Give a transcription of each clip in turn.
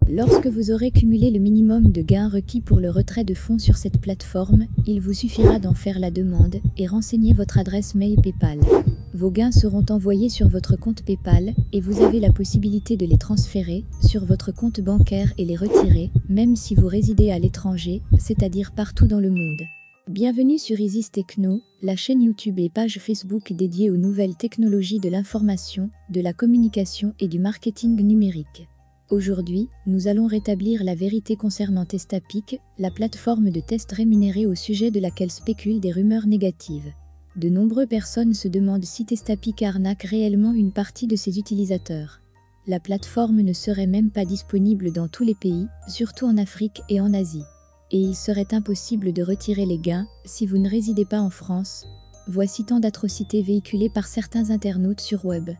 Lorsque vous aurez cumulé le minimum de gains requis pour le retrait de fonds sur cette plateforme, il vous suffira d'en faire la demande et renseigner votre adresse mail PayPal. Vos gains seront envoyés sur votre compte PayPal et vous avez la possibilité de les transférer sur votre compte bancaire et les retirer, même si vous résidez à l'étranger, c'est-à-dire partout dans le monde. Bienvenue sur Isis Techno, la chaîne YouTube et page Facebook dédiée aux nouvelles technologies de l'information, de la communication et du marketing numérique. Aujourd'hui, nous allons rétablir la vérité concernant Testapic, la plateforme de test rémunérée au sujet de laquelle spéculent des rumeurs négatives. De nombreuses personnes se demandent si Testapic arnaque réellement une partie de ses utilisateurs. La plateforme ne serait même pas disponible dans tous les pays, surtout en Afrique et en Asie. Et il serait impossible de retirer les gains si vous ne résidez pas en France. Voici tant d'atrocités véhiculées par certains internautes sur web.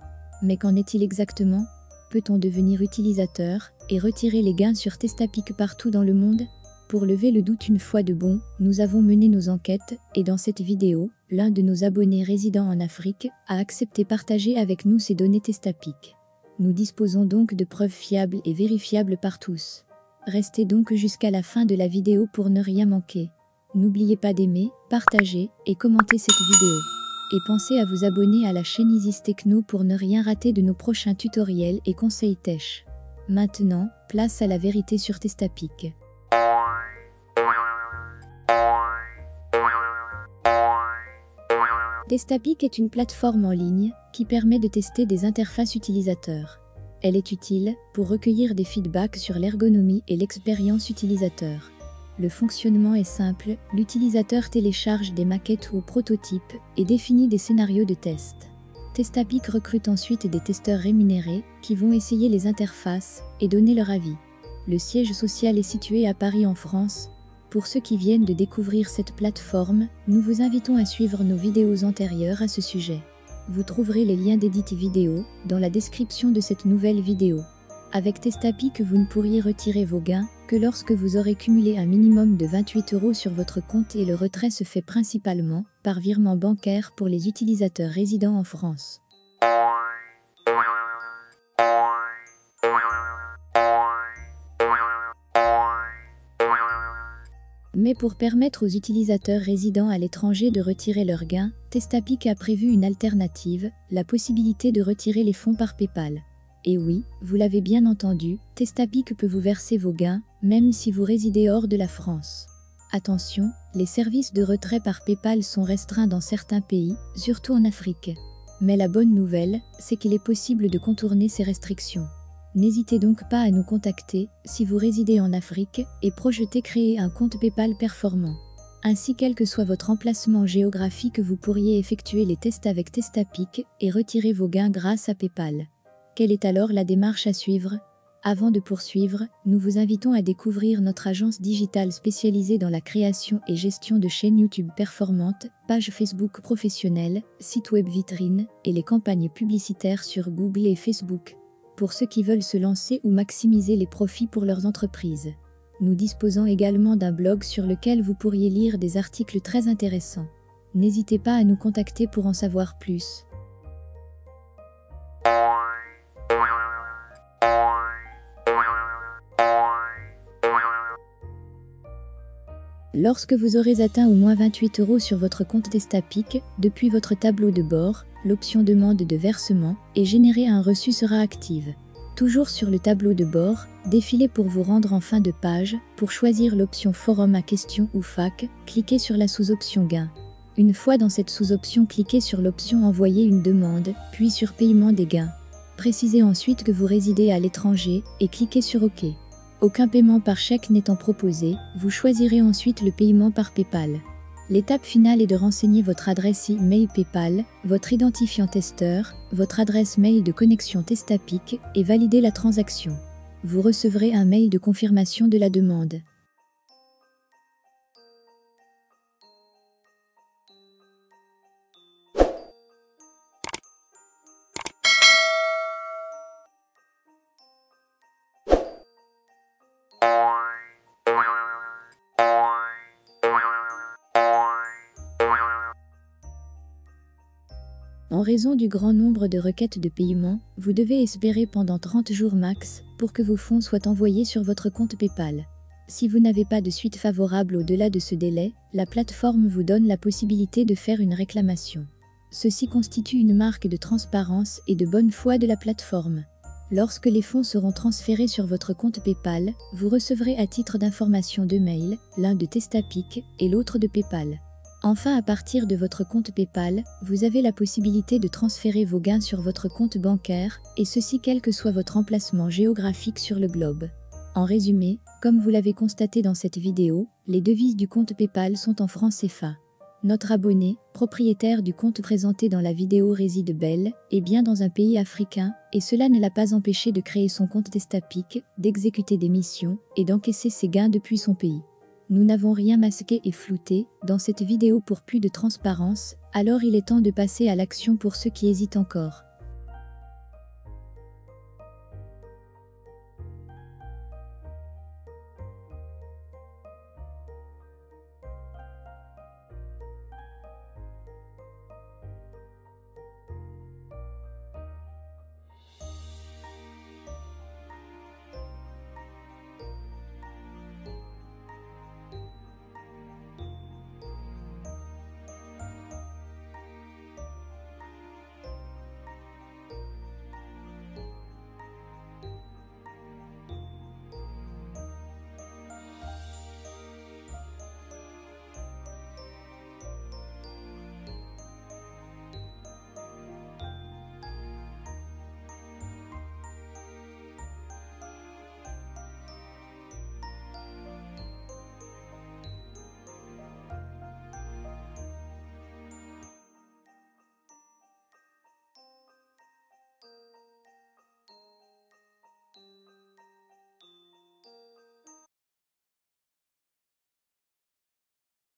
Mais qu'en est-il exactement ? Peut-on devenir utilisateur et retirer les gains sur Testapic partout dans le monde? Pour lever le doute une fois de bon, nous avons mené nos enquêtes et dans cette vidéo, l'un de nos abonnés résidant en Afrique a accepté partager avec nous ces données Testapic. Nous disposons donc de preuves fiables et vérifiables par tous. Restez donc jusqu'à la fin de la vidéo pour ne rien manquer. N'oubliez pas d'aimer, partager et commenter cette vidéo. Et pensez à vous abonner à la chaîne Isis Techno pour ne rien rater de nos prochains tutoriels et conseils tech. Maintenant, place à la vérité sur Testapic. Testapic est une plateforme en ligne qui permet de tester des interfaces utilisateurs. Elle est utile pour recueillir des feedbacks sur l'ergonomie et l'expérience utilisateur. Le fonctionnement est simple, l'utilisateur télécharge des maquettes ou prototypes et définit des scénarios de test. Testapic recrute ensuite des testeurs rémunérés qui vont essayer les interfaces et donner leur avis. Le siège social est situé à Paris en France. Pour ceux qui viennent de découvrir cette plateforme, nous vous invitons à suivre nos vidéos antérieures à ce sujet. Vous trouverez les liens d'édit vidéo dans la description de cette nouvelle vidéo. Avec Testapic, vous ne pourriez retirer vos gains que lorsque vous aurez cumulé un minimum de 28 € sur votre compte et le retrait se fait principalement par virement bancaire pour les utilisateurs résidant en France. Mais pour permettre aux utilisateurs résidant à l'étranger de retirer leurs gains, Testapic a prévu une alternative, la possibilité de retirer les fonds par PayPal. Et oui, vous l'avez bien entendu, Testapic peut vous verser vos gains, même si vous résidez hors de la France. Attention, les services de retrait par PayPal sont restreints dans certains pays, surtout en Afrique. Mais la bonne nouvelle, c'est qu'il est possible de contourner ces restrictions. N'hésitez donc pas à nous contacter si vous résidez en Afrique et projetez créer un compte PayPal performant. Ainsi, quel que soit votre emplacement géographique, vous pourriez effectuer les tests avec Testapic et retirer vos gains grâce à PayPal. Quelle est alors la démarche à suivre? Avant de poursuivre, nous vous invitons à découvrir notre agence digitale spécialisée dans la création et gestion de chaînes YouTube performantes, pages Facebook professionnelles, sites web vitrines et les campagnes publicitaires sur Google et Facebook. Pour ceux qui veulent se lancer ou maximiser les profits pour leurs entreprises. Nous disposons également d'un blog sur lequel vous pourriez lire des articles très intéressants. N'hésitez pas à nous contacter pour en savoir plus. Lorsque vous aurez atteint au moins 28 € sur votre compte Testapic, depuis votre tableau de bord, l'option demande de versement et générer un reçu sera active. Toujours sur le tableau de bord, défilez pour vous rendre en fin de page, pour choisir l'option forum à questions ou FAQ, cliquez sur la sous-option gain. Une fois dans cette sous-option, cliquez sur l'option envoyer une demande, puis sur paiement des gains. Précisez ensuite que vous résidez à l'étranger et cliquez sur OK. Aucun paiement par chèque n'étant proposé, vous choisirez ensuite le paiement par PayPal. L'étape finale est de renseigner votre adresse e-mail PayPal, votre identifiant testeur, votre adresse mail de connexion Testapic et valider la transaction. Vous recevrez un mail de confirmation de la demande. En raison du grand nombre de requêtes de paiement, vous devez espérer pendant 30 jours max pour que vos fonds soient envoyés sur votre compte PayPal. Si vous n'avez pas de suite favorable au-delà de ce délai, la plateforme vous donne la possibilité de faire une réclamation. Ceci constitue une marque de transparence et de bonne foi de la plateforme. Lorsque les fonds seront transférés sur votre compte PayPal, vous recevrez à titre d'information 2 mails, l'un de Testapic et l'autre de PayPal. Enfin, à partir de votre compte PayPal, vous avez la possibilité de transférer vos gains sur votre compte bancaire, et ceci quel que soit votre emplacement géographique sur le globe. En résumé, comme vous l'avez constaté dans cette vidéo, les devises du compte PayPal sont en francs CFA. Notre abonné, propriétaire du compte présenté dans la vidéo réside bel et bien dans un pays africain, et cela ne l'a pas empêché de créer son compte Testapic, d'exécuter des missions et d'encaisser ses gains depuis son pays. Nous n'avons rien masqué et flouté dans cette vidéo pour plus de transparence, alors il est temps de passer à l'action pour ceux qui hésitent encore.